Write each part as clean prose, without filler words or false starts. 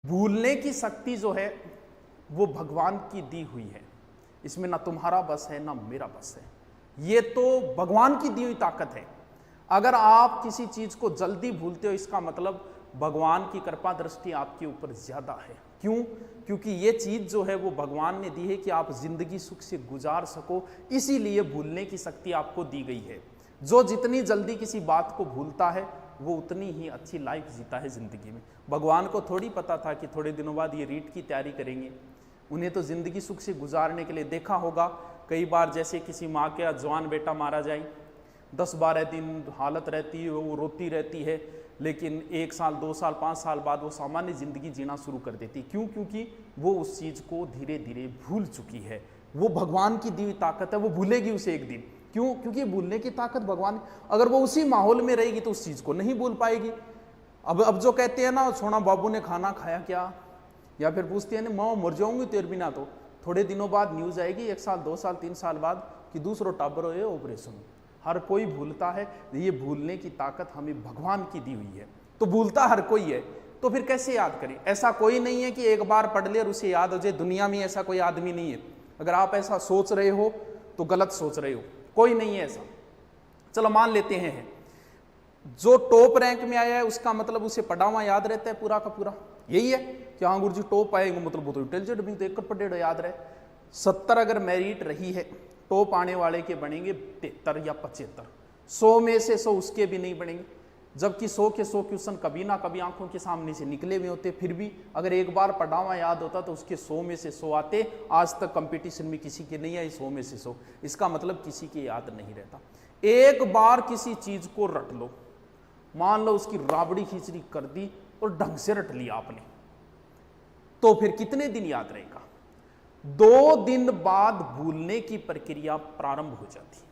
भूलने की शक्ति जो है वो भगवान की दी हुई है। इसमें ना तुम्हारा बस है ना मेरा बस है, ये तो भगवान की दी हुई ताकत है। अगर आप किसी चीज को जल्दी भूलते हो, इसका मतलब भगवान की कृपा दृष्टि आपके ऊपर ज्यादा है। क्यों? क्योंकि ये चीज जो है वो भगवान ने दी है कि आप जिंदगी सुख से गुजार सको, इसीलिए भूलने की शक्ति आपको दी गई है। जो जितनी जल्दी किसी बात को भूलता है वो उतनी ही अच्छी लाइफ जीता है जिंदगी में। भगवान को थोड़ी पता था कि थोड़े दिनों बाद ये रीट की तैयारी करेंगे। उन्हें तो जिंदगी सुख से गुजारने के लिए, देखा होगा कई बार जैसे किसी माँ का जवान बेटा मारा जाए, 10-12 दिन हालत रहती है, वो रोती रहती है, लेकिन 1 साल 2 साल 5 साल बाद वो सामान्य जिंदगी जीना शुरू कर देती। क्यों? क्योंकि वो उस चीज को धीरे धीरे भूल चुकी है। वो भगवान की दी हुई ताकत है, वो भूलेगी उसे एक दिन। क्यों? क्योंकि भूलने की ताकत भगवान, अगर वो उसी माहौल में रहेगी तो उस चीज को नहीं भूल पाएगी। अब जो कहते हैं ना, सोना बाबू ने खाना खाया क्या, या फिर पूछते हैं ना, माँ मर जाऊंगी तेरे बिना, तो थोड़े दिनों बाद न्यूज आएगी 1 साल 2 साल 3 साल बाद कि दूसरो टाबर हो ऑपरेशन। हर कोई भूलता है। ये भूलने की ताकत हमें भगवान की दी हुई है, तो भूलता हर कोई है। तो फिर कैसे याद करें? ऐसा कोई नहीं है कि एक बार पढ़ ले और उसे याद हो जाए। दुनिया में ऐसा कोई आदमी नहीं है। अगर आप ऐसा सोच रहे हो तो गलत सोच रहे हो, कोई नहीं है ऐसा। चलो मान लेते हैं जो टॉप रैंक में आया है उसका मतलब उसे पढ़ा हुआ याद रहता है पूरा का पूरा, यही है कि हाँ गुरु जी टॉप आएंगे मतलब वो तो इंटेलिजेंट भी, तो एक पढ़े याद रहे। 70 अगर मेरिट रही है, टॉप आने वाले के बनेंगे 73 या 75। 100 में से 100 उसके भी नहीं बनेंगे, जबकि 100 के 100 क्वेश्चन कभी ना कभी आंखों के सामने से निकले हुए होते। फिर भी अगर एक बार पढ़ा हुआ याद होता तो उसके 100 में से 100 आते। आज तक कंपटीशन में किसी के नहीं आई 100 में से 100। इसका मतलब किसी के याद नहीं रहता। एक बार किसी चीज को रट लो, मान लो उसकी राबड़ी खिचड़ी कर दी और ढंग से रट लिया आपने, तो फिर कितने दिन याद रहेगा? 2 दिन बाद भूलने की प्रक्रिया प्रारंभ हो जाती है।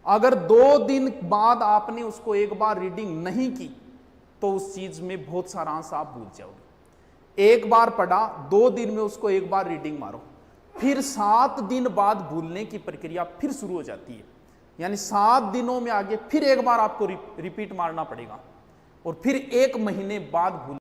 अगर 2 दिन बाद आपने उसको एक बार रीडिंग नहीं की तो उस चीज में बहुत सारा अंश आप भूल जाओगे। एक बार पढ़ा, 2 दिन में उसको एक बार रीडिंग मारो, फिर 7 दिन बाद भूलने की प्रक्रिया फिर शुरू हो जाती है। यानी 7 दिनों में आगे फिर एक बार आपको रिपीट मारना पड़ेगा और फिर 1 महीने बाद भूल